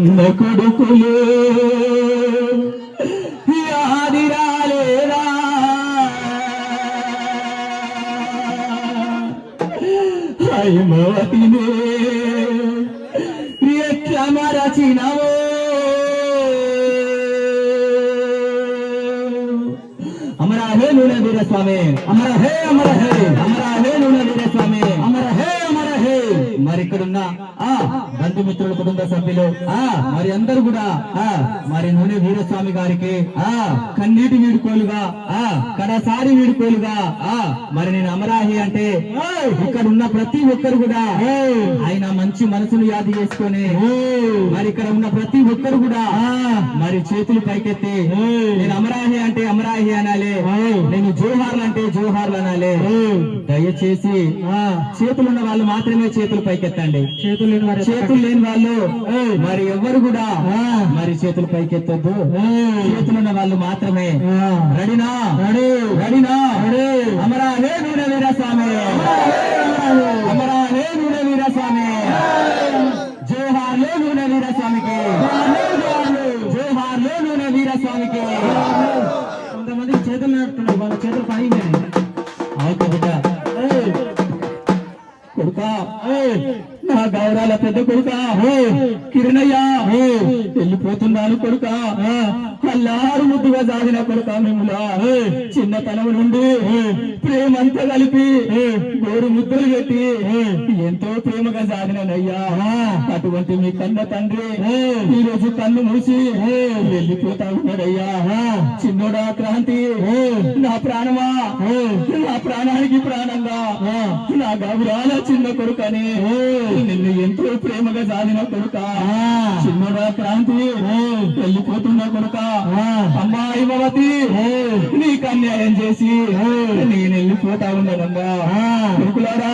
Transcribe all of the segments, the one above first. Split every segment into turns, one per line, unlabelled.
కన్న కొడుకులు ఆది రాలేదా హైమవతినే ఎట్లా మరచినవో అమర హే నూనె వీరస్వామి అమర హే అమర హే అమర హే నూనె వీరస్వామి అమర హే అమర హే. మరి ఇక్కడున్న బంధుమిత్రుల కుటుంబ సభ్యులు మరి అందరూ కూడా మరి నూనె వీరస్వామి గారికి కన్నీటి వీడుకోలుగా కడసారి వీడుకోలుగా మరి నేను అమరాహి అంటే ఇక్కడ ఉన్న ప్రతి ఒక్కరు కూడా ఆయన మంచి మనసును యాది చేసుకొని మరి ఇక్కడ ఉన్న ప్రతి ఒక్కరు కూడా మరి చేతులు పైకెత్తి నేను అమరాహి అంటే అమరాహి అనాలి, నేను జోహార్లు అంటే జోహార్లు అనాలి. దయచేసి చేతులున్న వాళ్ళు మాత్రమే చేతులు పైకెత్తండి, చేతులు లేని వాళ్ళు మరి ఎవరు కూడా మరి చేతులు పైకెత్తద్దు, చేతులున్న వాళ్ళు మాత్రమే. రెడీనా రెడీనా అమరాహే నూనె వీరస్వామి అమరాహే నూనె వీరస్వామి జోహార్లే నూనె వీరస్వామికి జోహార్లే నూనె వీరస్వామికి. కొంతమంది చేతులు నడుపుతున్నారు, వాళ్ళ చేతులు పైగా కొడుకా నా గౌరాల పెద్ద కొడుకా కిరణయ్య వెళ్ళిపోతున్నాను కొడుకా, అల్లారు ముద్దుగా సాగిన కొడుకా మిమ్ములా చిన్నతనం నుండి ప్రేమంతా కలిపి గోరు ముద్దులు పెట్టి ఎంతో ప్రేమగా సాగినయ్యా. అటువంటి మీ కన్న తండ్రి ఈ రోజు కన్ను మూసి వెళ్ళిపోతా ఉన్నాడయ్యా. చిన్నోడా క్రాంతి నా ప్రాణమా, నా ప్రాణానికి ప్రాణంగా నా గౌరాల చిన్న కొడుకని నిన్ను ఎంతో ప్రేమగా సాగిన కొడుక, చిన్నోడా క్రాంతి వెళ్ళిపోతున్న కొడుక. అమ్మాయి భవతి నీకు అన్యాయం చేసి నేను వెళ్ళిపోతా ఉన్నానమ్మా. కొడుకులారా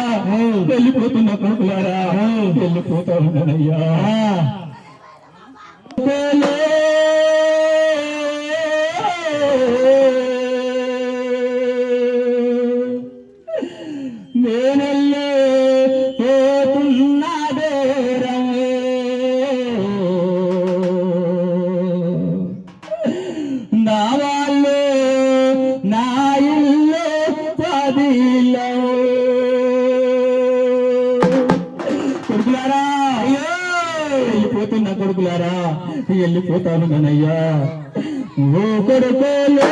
వెళ్ళిపోతున్న కొడుకులారా వెళ్ళిపోతా ఉన్నానయ్యా. నేనెళ్ళే పోతున్నదే రమే నా వాళ్ళు నా ఇల్లు పదిలో. కొడుకులారా వెళ్ళిపోతున్న కొడుకులారా వెళ్ళిపోతాను నన్నయ్యా. ఓ కొడుకోలే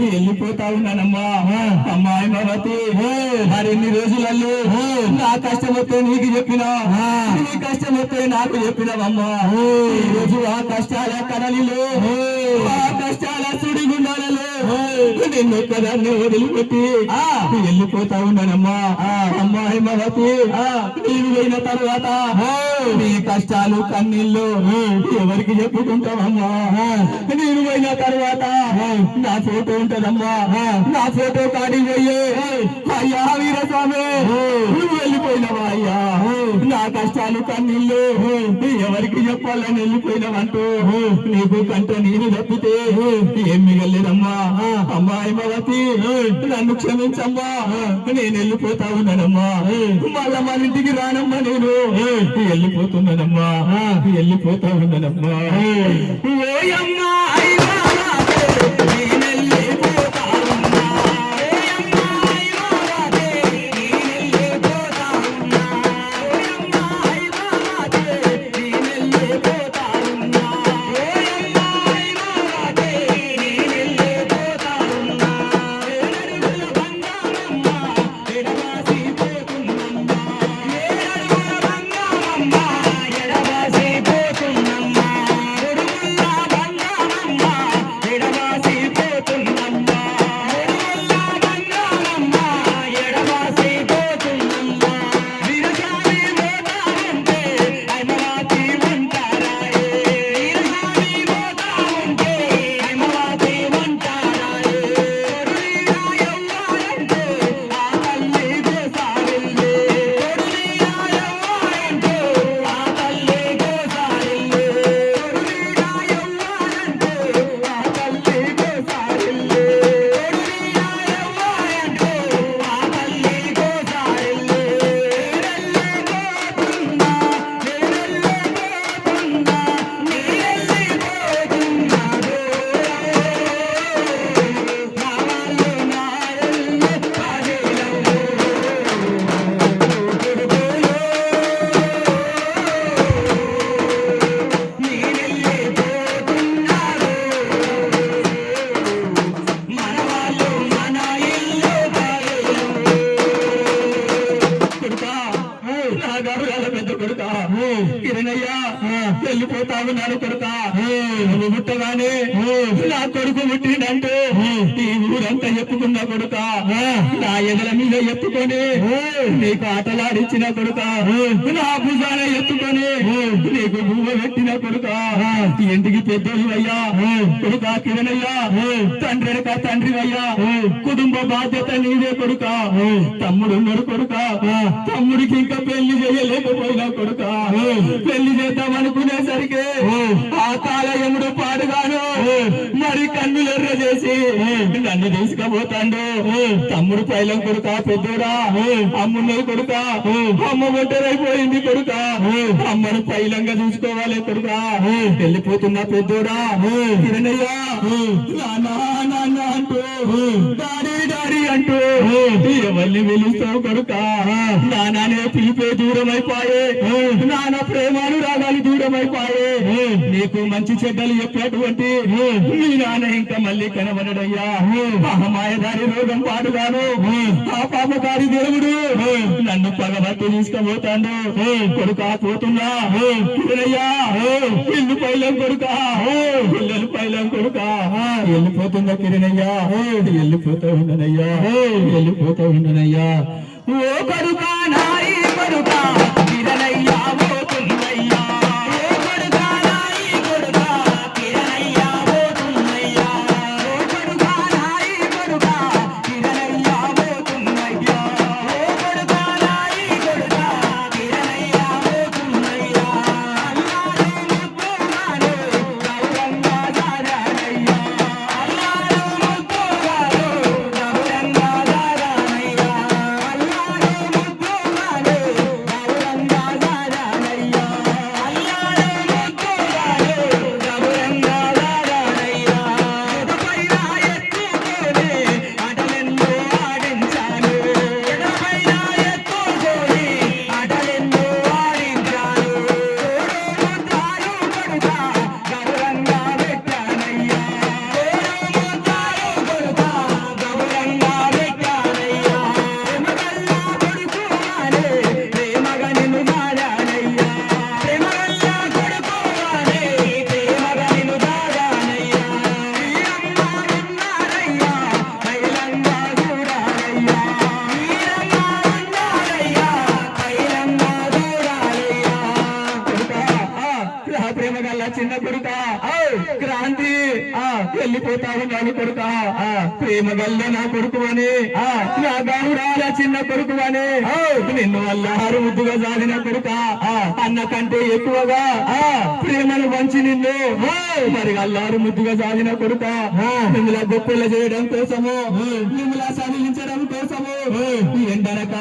వెళ్ళిపోతా ఉన్నానమ్మా. అమ్మాయి హైమవతి మరిన్ని రోజులలో నా కష్టం వస్తే నీకు చెప్పినా నీ కష్టం వస్తే నాకు చెప్పినవమ్మా ఈ రోజు ఆ కష్టాల కడలిలో ఆ కష్టాల సుడిగుండాలలో నిన్నొక్కదాన్ని వదిలిపెట్టి వెళ్ళిపోతా ఉన్నానమ్మా అమ్మా హైమవతి నీవు పోయిన తర్వాత నీ కష్టాలు కన్నీళ్ళు ఎవరికి చెప్పుకుంటావమ్మా నేను పోయిన తర్వాత నా ఫోటో ఉంటదమ్మా నా ఫోటో కాడి పోయే అయ్యా వీరస్వామి నువ్వు వెళ్ళిపోయినవా అయ్యా నా కష్టాలు కన్నీళ్ళు ఎవరికి చెప్పాలని వెళ్ళిపోయినవంటూ నీకు కంట నీరు తప్పితే ఏం మిగలేదమ్మా అమ్మా హైమవతి నన్ను క్షమించమ్మా నేను వెళ్ళిపోతా ఉన్నానమ్మా మళ్ళా మన ఇంటికి రానమ్మా నేను వెళ్ళిపోతున్నానమ్మా వెళ్ళిపోతా ఉన్నానమ్మా ఓయమ్మా వెళ్ళిపోతా ఉన్నాను కొడుకా నువ్వు పుట్టగానే నా కొడుకు పుట్టిందంటూ ఈ ఊరంతా చెప్పుకున్న కొడుకా నా ఎదల మీద ఎత్తుకొని నీకు ఆటలాడిచ్చిన కొడుకా నా భుజాన ఎత్తుకొని నీకు భూమ పెట్టిన కొడుకా ఇంటికి పెద్దలు అయ్యా కొడుకా కిరణయ్యా తండ్రి తండ్రి అయ్యా కుటుంబ బాధ్యత నీదే కొడుకా తమ్ముడున్నాడు కొడుకా తమ్ముడికి ఇంకా పెళ్లి చేయలేకపోయినా కొడుకా పెళ్లి చేద్దామనుకునేసరికి ఆ కాలయముడు పాడుగాను మరి కన్నులెర్ర చేసి నన్ను తీసుకుపోతాడు తమ్ముడు పైలం కొడుకా పెద్దోడా అమ్మున్నది కొడుకా అమ్మ ఒంటరైపోయింది కొడుకా అమ్మను పైలంగా చూసుకోవాలి కొడుకా వెళ్ళిపోతున్నా పెద్దోడా కిరణయ్యా నాన్న అంటూ డాడీ డాడీ అంటూ ఎవరిని పిలుస్తావు కొడుకా నానే పిలిపే దూరమైపోయే నాన్న ప్రేమాను రాగాలి దూరమైపోయే నీకు మంచి చెడ్డలు చెప్పేటువంటి మీ నాన్న ఇంకా మళ్ళీ కనబడయ్యా మహమాయదారి రోగం పాడుగాను ఆ పాపకారి దేవుడు నన్ను పగబట్టి తీసుకుపోతాడు కొడుకా పోతున్నా కిరణయ్యా ఇల్లు పైలం కొడుకా పిల్లలు పైలం కొడుకా వెళ్ళిపోతుందా కిరణయ్యా వెళ్ళిపోతా ఉండనయ్యా వెళ్ళిపోతా ఉండనయ్యా ఓ కొడుకా నాయి కొడుకా కిరణయ్యా పోతుందయ్యా చిన్న కొడుక క్రాంతి వెళ్ళిపోతా ఉన్నాను కొడుక ప్రేమ గల్ల నా కొడుకు అని నా గౌరాల చిన్న కొడుకు అని నిన్ను అల్లారు ముద్దుగా జాలిన కొడుక అన్న కంటే ఎక్కువగా ప్రేమను వంచి నిన్ను మరి అల్లారు ముద్దుగా జాలిన కొడుక మిమ్మల్ని గొప్పలు చేయడం కోసము మిమ్మల్ని చదివించడం కోసము ఎండనక